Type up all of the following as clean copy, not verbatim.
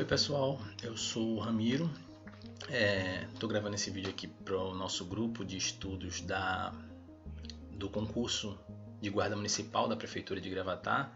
Pessoal, eu sou o Ramiro. Estou gravando esse vídeo aqui para o nosso grupo de estudos do concurso de guarda municipal da Prefeitura de Gravatá.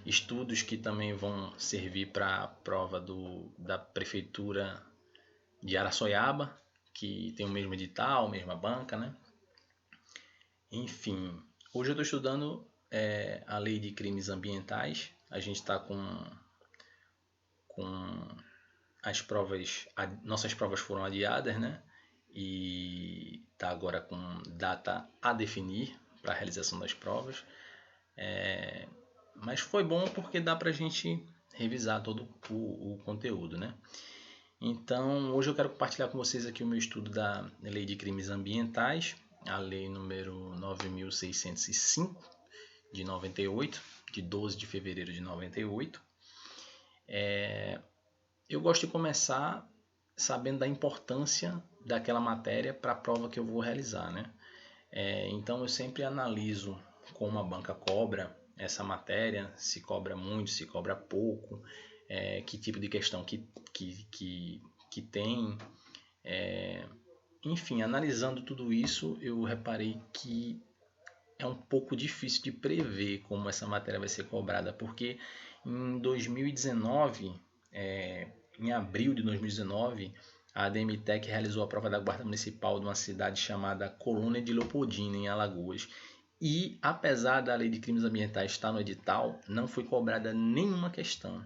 Estudos que também vão servir para a prova da Prefeitura de Araçoiaba, que tem o mesmo edital, mesma banca, né? Enfim, hoje eu estou estudando a Lei de Crimes Ambientais. A gente está com as provas, nossas provas foram adiadas, né? E está agora com data a definir para a realização das provas. Mas foi bom porque dá para a gente revisar todo o conteúdo, né? Então, hoje eu quero compartilhar com vocês aqui o meu estudo da Lei de Crimes Ambientais, a Lei número 9.605 de 98, de 12 de fevereiro de 98. Eu gosto de começar sabendo da importância daquela matéria para a prova que eu vou realizar, né? Então eu sempre analiso como a banca cobra essa matéria, se cobra muito, se cobra pouco, que tipo de questão que tem. Enfim, analisando tudo isso, eu reparei que é um pouco difícil de prever como essa matéria vai ser cobrada, porque em 2019, em abril de 2019, a ADM-TEC realizou a prova da Guarda Municipal de uma cidade chamada Colônia de Leopoldina, em Alagoas. E, apesar da Lei de Crimes Ambientais estar no edital, não foi cobrada nenhuma questão.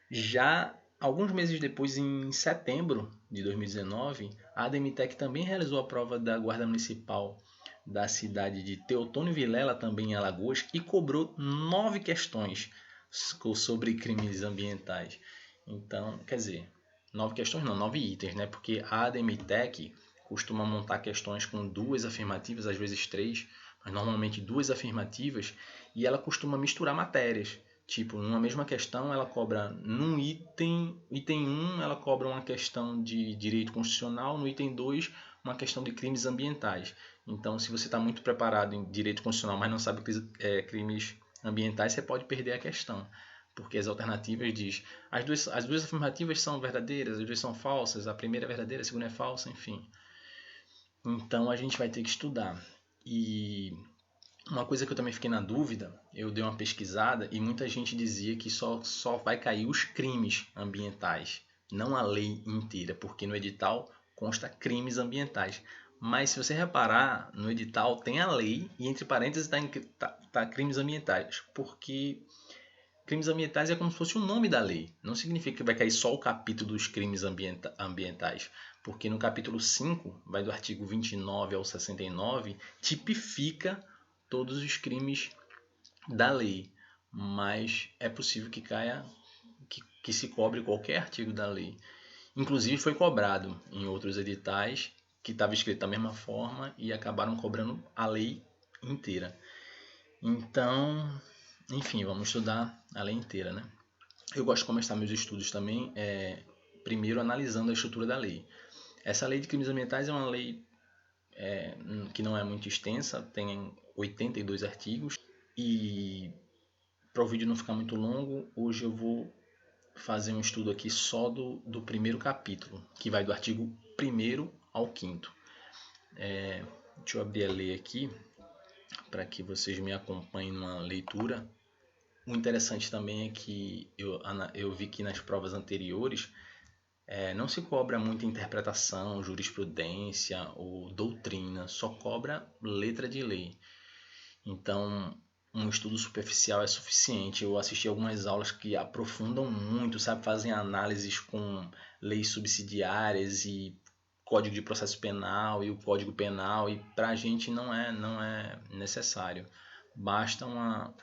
Já alguns meses depois, em setembro de 2019, a ADM-TEC também realizou a prova da Guarda Municipal da cidade de Teotônio Vilela, também em Alagoas, e cobrou 9 questões sobre crimes ambientais. Então, quer dizer, 9 questões não, 9 itens, né? Porque a ADM-TEC costuma montar questões com 2 afirmativas, às vezes 3, mas normalmente 2 afirmativas, e ela costuma misturar matérias. Tipo, numa mesma questão, ela cobra num item 1, ela cobra uma questão de direito constitucional, no item 2, uma questão de crimes ambientais. Então, se você está muito preparado em direito constitucional, mas não sabe crimes ambientais, você pode perder a questão. Porque as alternativas diz as duas afirmativas são verdadeiras, as duas são falsas, a primeira é verdadeira, a segunda é falsa, enfim. Então a gente vai ter que estudar. E uma coisa que eu também fiquei na dúvida, eu dei uma pesquisada e muita gente dizia que só vai cair os crimes ambientais, não a lei inteira, porque no edital consta crimes ambientais. Mas se você reparar, no edital tem a lei e entre parênteses tá crimes ambientais, porque crimes ambientais é como se fosse o nome da lei. Não significa que vai cair só o capítulo dos crimes ambientais. Porque no capítulo 5, vai do artigo 29 ao 69, tipifica todos os crimes da lei. Mas é possível que caia, que se cobre qualquer artigo da lei. Inclusive foi cobrado em outros editais que estava escrito da mesma forma e acabaram cobrando a lei inteira. Então, enfim, vamos estudar a lei inteira, né? Eu gosto de começar meus estudos também, primeiro analisando a estrutura da lei. Essa lei de crimes ambientais é uma lei que não é muito extensa, tem 82 artigos. E para o vídeo não ficar muito longo, hoje eu vou fazer um estudo aqui só do primeiro capítulo, que vai do artigo 1º ao 5º. Deixa eu abrir a lei aqui, para que vocês me acompanhem numa leitura. O interessante também é que eu vi que nas provas anteriores não se cobra muita interpretação, jurisprudência ou doutrina, só cobra letra de lei. Então, um estudo superficial é suficiente. Eu assisti algumas aulas que aprofundam muito, sabe? Fazem análises com leis subsidiárias e Código de Processo Penal e o Código Penal, e para a gente não é necessário. Basta uma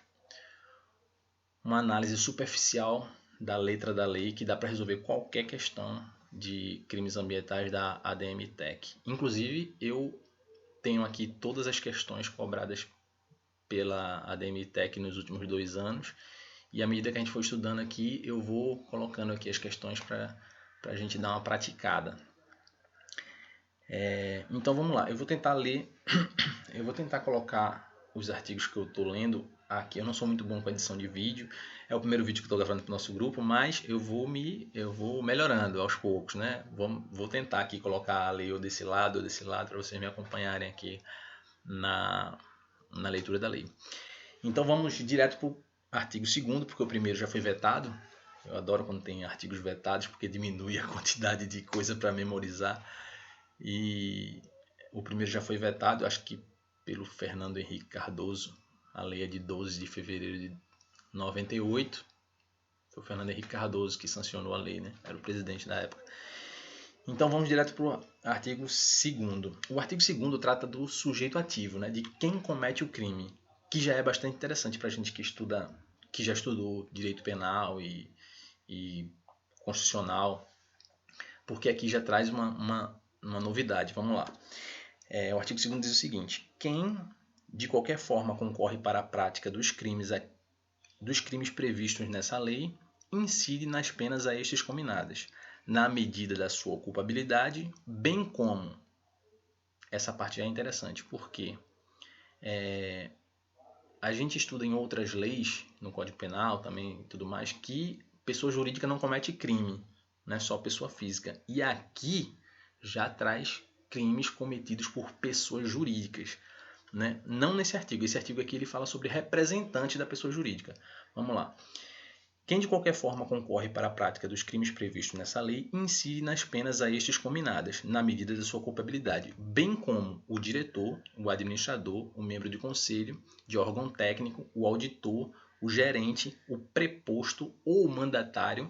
análise superficial da letra da lei que dá para resolver qualquer questão de crimes ambientais da ADM-TEC. Inclusive, eu tenho aqui todas as questões cobradas pela ADM-TEC nos últimos 2 anos, e à medida que a gente for estudando aqui, eu vou colocando aqui as questões para a gente dar uma praticada. Então vamos lá, eu vou tentar ler, eu vou tentar colocar os artigos que eu estou lendo aqui eu não sou muito bom com edição de vídeo, é o primeiro vídeo que estou gravando para o nosso grupo, mas eu vou melhorando aos poucos, né? Vou tentar aqui colocar a lei ou desse lado, para vocês me acompanharem aqui na leitura da lei. Então vamos direto para o artigo 2º, porque o primeiro já foi vetado. Eu adoro quando tem artigos vetados, porque diminui a quantidade de coisa para memorizar. E o primeiro já foi vetado, acho que pelo Fernando Henrique Cardoso. A lei é de 12 de fevereiro de 98. Foi o Fernando Henrique Cardoso que sancionou a lei, né? Era o presidente da época. Então vamos direto para o artigo 2º. O artigo 2º trata do sujeito ativo, né? De quem comete o crime, que já é bastante interessante para a gente que já estudou direito penal e constitucional, porque aqui já traz uma novidade. Vamos lá. O artigo 2º diz o seguinte: quem de qualquer forma concorre para a prática dos crimes previstos nessa lei incide nas penas a estes cominadas, na medida da sua culpabilidade, bem como, essa parte já é interessante, porque a gente estuda em outras leis, no Código Penal também e tudo mais, que pessoa jurídica não comete crime, não é só pessoa física. E aqui já traz crimes cometidos por pessoas jurídicas, né? Não nesse artigo. Esse artigo aqui ele fala sobre representante da pessoa jurídica. Vamos lá. Quem de qualquer forma concorre para a prática dos crimes previstos nessa lei incide nas penas a estes cominadas, na medida da sua culpabilidade, bem como o diretor, o administrador, o membro de conselho, de órgão técnico, o auditor, o gerente, o preposto ou o mandatário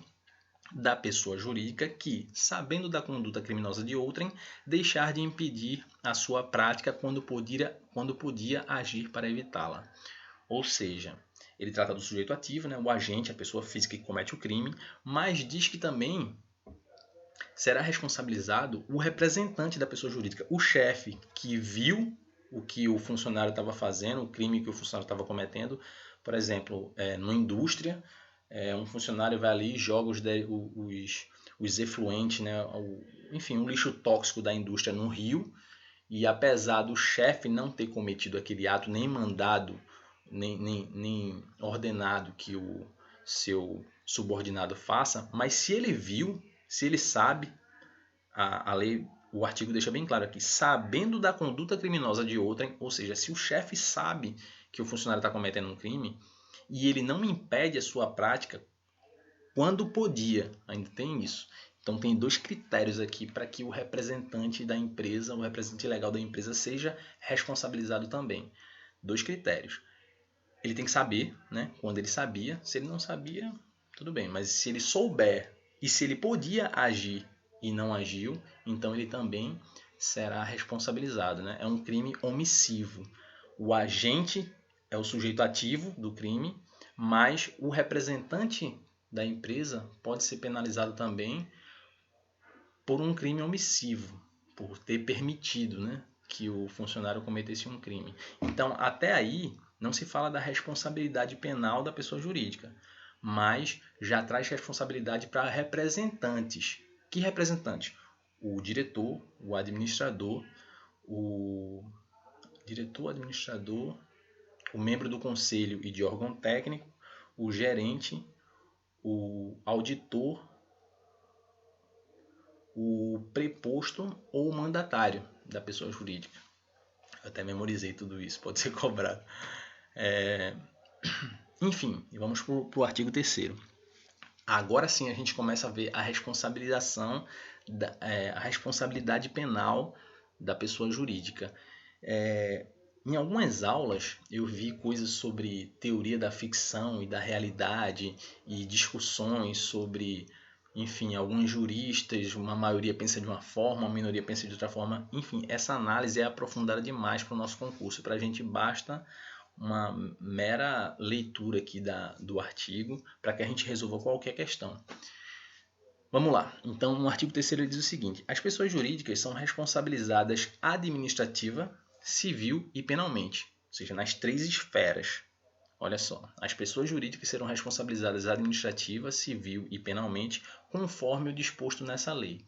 da pessoa jurídica que, sabendo da conduta criminosa de outrem, deixar de impedir a sua prática quando podia agir para evitá-la. Ou seja, ele trata do sujeito ativo, né, o agente, a pessoa física que comete o crime, mas diz que também será responsabilizado o representante da pessoa jurídica, o chefe que viu o que o funcionário estava fazendo, o crime que o funcionário estava cometendo. Por exemplo, numa indústria, um funcionário vai ali e joga os efluentes, né, enfim, um lixo tóxico da indústria no rio, e apesar do chefe não ter cometido aquele ato, nem mandado, nem ordenado que o seu subordinado faça, mas se ele viu, se ele sabe, a lei, o artigo deixa bem claro aqui, sabendo da conduta criminosa de outrem, ou seja, se o chefe sabe que o funcionário está cometendo um crime e ele não impede a sua prática quando podia, ainda tem isso. Então tem 2 critérios aqui para que o representante da empresa, o representante legal da empresa seja responsabilizado também. 2 critérios. Ele tem que saber, né, quando ele sabia. Se ele não sabia, tudo bem. Mas se ele souber e se ele podia agir e não agiu, então ele também será responsabilizado, né? É um crime omissivo. O agente é o sujeito ativo do crime, mas o representante da empresa pode ser penalizado também por um crime omissivo, por ter permitido, né, que o funcionário cometesse um crime. Então, até aí, não se fala da responsabilidade penal da pessoa jurídica, mas já traz responsabilidade para representantes. Que representantes? O diretor, o administrador, o membro do conselho e de órgão técnico, o gerente, o auditor, o preposto ou o mandatário da pessoa jurídica. Eu até memorizei tudo isso, pode ser cobrado. Enfim, vamos para o artigo 3º. Agora sim a gente começa a ver a responsabilização, a responsabilidade penal da pessoa jurídica. Em algumas aulas eu vi coisas sobre teoria da ficção e da realidade e discussões sobre, enfim, alguns juristas, uma maioria pensa de uma forma, uma minoria pensa de outra forma. Enfim, essa análise é aprofundada demais para o nosso concurso. Para a gente basta uma mera leitura aqui do artigo para que a gente resolva qualquer questão. Vamos lá. Então, no artigo 3º ele diz o seguinte: as pessoas jurídicas são responsabilizadas administrativa, civil e penalmente, ou seja, nas 3 esferas. Olha só, as pessoas jurídicas serão responsabilizadas administrativa, civil e penalmente, conforme o disposto nessa lei.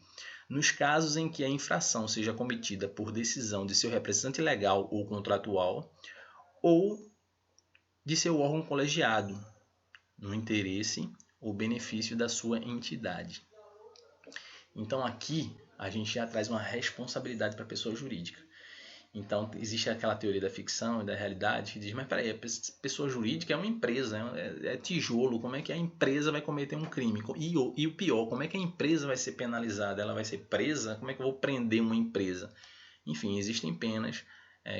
Nos casos em que a infração seja cometida por decisão de seu representante legal ou contratual, ou de seu órgão colegiado, no interesse ou benefício da sua entidade. Então aqui a gente já traz uma responsabilidade para a pessoa jurídica. Então existe aquela teoria da ficção e da realidade que diz, mas peraí, a pessoa jurídica é uma empresa, é tijolo, como é que a empresa vai cometer um crime? E o pior, como é que a empresa vai ser penalizada? Ela vai ser presa? Como é que eu vou prender uma empresa? Enfim, existem penas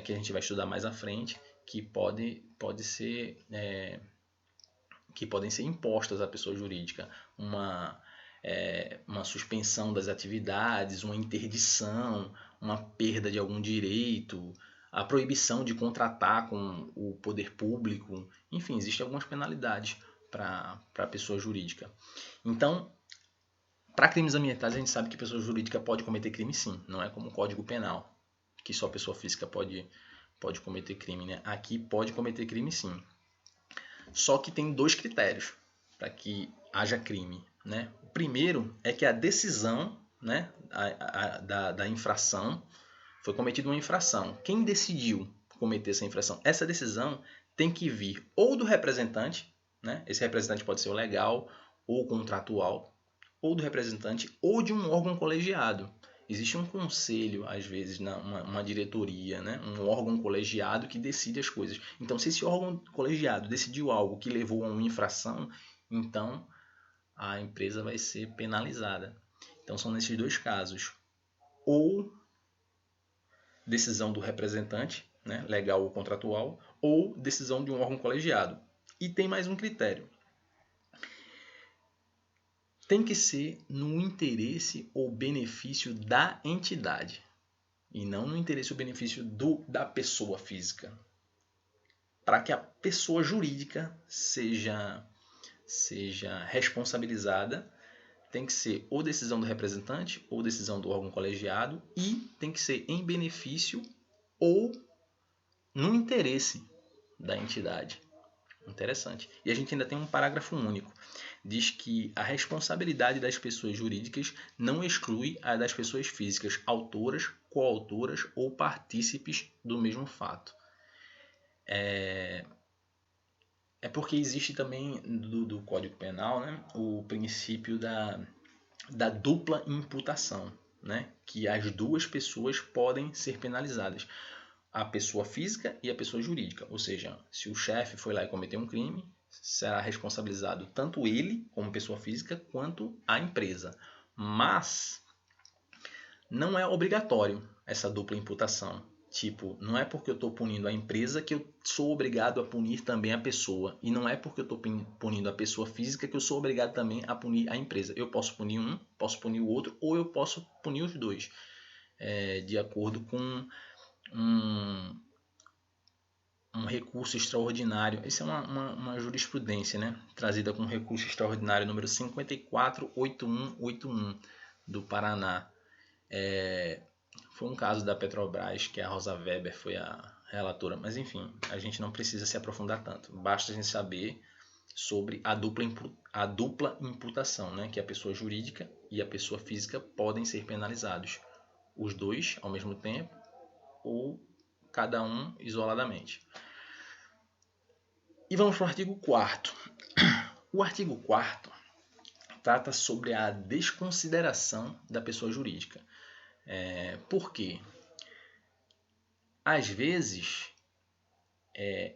que a gente vai estudar mais à frente que podem ser impostas à pessoa jurídica. Uma suspensão das atividades, uma interdição, uma perda de algum direito, a proibição de contratar com o poder público. Enfim, existem algumas penalidades para a pessoa jurídica. Então, para crimes ambientais, a gente sabe que a pessoa jurídica pode cometer crime sim, não é como o Código Penal, que só a pessoa física pode cometer crime, né? Aqui pode cometer crime sim. Só que tem 2 critérios para que haja crime, né? O primeiro é que a decisão, né, da infração, foi cometida uma infração. Quem decidiu cometer essa infração? Essa decisão tem que vir ou do representante, né? Esse representante pode ser o legal ou contratual, ou do representante ou de um órgão colegiado. Existe um conselho, às vezes, uma diretoria, né? Um órgão colegiado que decide as coisas. Então, se esse órgão colegiado decidiu algo que levou a uma infração, então a empresa vai ser penalizada. Então, são nesses 2 casos. Ou decisão do representante, né? Legal ou contratual, ou decisão de um órgão colegiado. E tem mais um critério. Tem que ser no interesse ou benefício da entidade e não no interesse ou benefício da pessoa física. Para que a pessoa jurídica seja responsabilizada, tem que ser ou decisão do representante ou decisão do órgão colegiado e tem que ser em benefício ou no interesse da entidade. Interessante. E a gente ainda tem um parágrafo único. Diz que a responsabilidade das pessoas jurídicas não exclui a das pessoas físicas, autoras, coautoras ou partícipes do mesmo fato. É porque existe também do Código Penal, né, o princípio da dupla imputação, né, que as 2 pessoas podem ser penalizadas. A pessoa física e a pessoa jurídica. Ou seja, se o chefe foi lá e cometeu um crime, será responsabilizado tanto ele, como pessoa física, quanto a empresa. Mas não é obrigatório essa dupla imputação. Tipo, não é porque eu estou punindo a empresa que eu sou obrigado a punir também a pessoa. E não é porque eu estou punindo a pessoa física que eu sou obrigado também a punir a empresa. Eu posso punir um, posso punir o outro, ou eu posso punir os 2. De acordo com um recurso extraordinário. Isso é uma jurisprudência, né? Trazida com recurso extraordinário número 548181 do Paraná. Foi um caso da Petrobras que a Rosa Weber foi a relatora, mas enfim, a gente não precisa se aprofundar tanto. Basta a gente saber sobre a dupla imputação, né? Que a pessoa jurídica e a pessoa física podem ser penalizados. Os 2 ao mesmo tempo ou cada um isoladamente. E vamos para o artigo 4º. O artigo 4º trata sobre a desconsideração da pessoa jurídica. Por quê? Às vezes,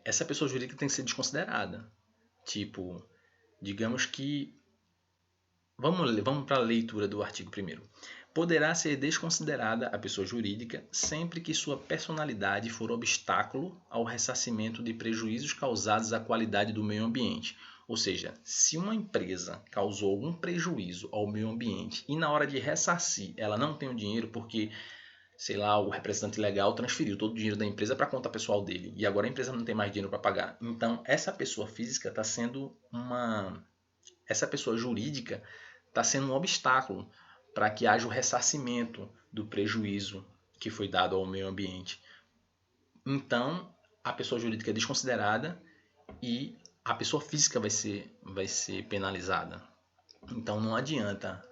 essa pessoa jurídica tem que ser desconsiderada. Tipo, digamos que... Vamos para a leitura do artigo 1º. Poderá ser desconsiderada a pessoa jurídica sempre que sua personalidade for obstáculo ao ressarcimento de prejuízos causados à qualidade do meio ambiente. Ou seja, se uma empresa causou algum prejuízo ao meio ambiente e na hora de ressarcir ela não tem o dinheiro porque, sei lá, o representante legal transferiu todo o dinheiro da empresa para a conta pessoal dele e agora a empresa não tem mais dinheiro para pagar. Então, essa pessoa física está sendo essa pessoa jurídica está sendo um obstáculo para que haja o ressarcimento do prejuízo que foi dado ao meio ambiente. Então, a pessoa jurídica é desconsiderada e a pessoa física vai ser penalizada. Então, não adianta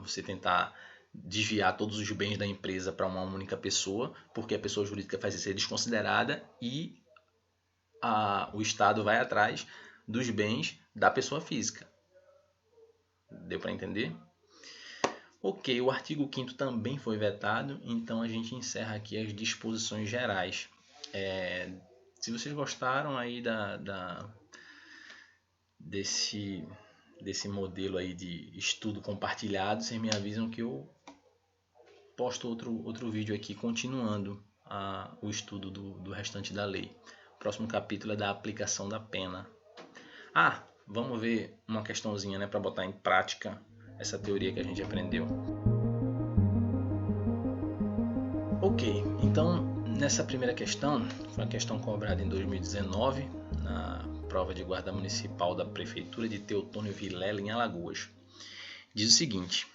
você tentar desviar todos os bens da empresa para uma única pessoa, porque a pessoa jurídica vai ser desconsiderada e o Estado vai atrás dos bens da pessoa física. Deu para entender? Ok, o artigo 5º também foi vetado, então a gente encerra aqui as disposições gerais. Se vocês gostaram aí desse modelo aí de estudo compartilhado, vocês me avisam que eu posto outro vídeo aqui continuando o estudo do restante da lei. O próximo capítulo é da aplicação da pena. Vamos ver uma questãozinha, né, para botar em prática essa teoria que a gente aprendeu. Ok, então nessa primeira questão, foi uma questão cobrada em 2019 na prova de guarda municipal da prefeitura de Teotônio Vilela, em Alagoas. Diz o seguinte: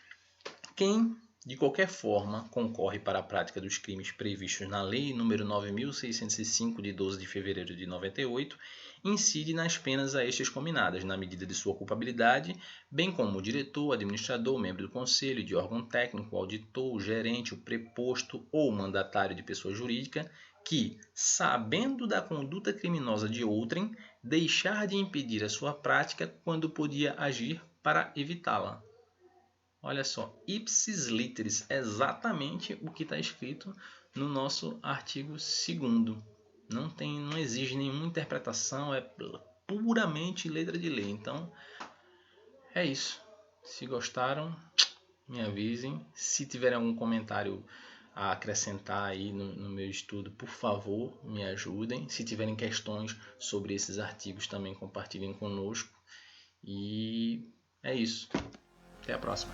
quem de qualquer forma concorre para a prática dos crimes previstos na Lei nº 9.605 de 12 de fevereiro de 98 incide nas penas a estes cominadas, na medida de sua culpabilidade, bem como o diretor, administrador, membro do conselho, de órgão técnico, o auditor, o gerente, o preposto ou mandatário de pessoa jurídica, que, sabendo da conduta criminosa de outrem, deixar de impedir a sua prática quando podia agir para evitá-la. Olha só, ipsis literis, exatamente o que está escrito no nosso artigo 2º. Não exige nenhuma interpretação, é puramente letra de lei. Então, é isso. Se gostaram, me avisem. Se tiverem algum comentário a acrescentar aí no meu estudo, por favor, me ajudem. Se tiverem questões sobre esses artigos, também compartilhem conosco. E é isso. Até a próxima.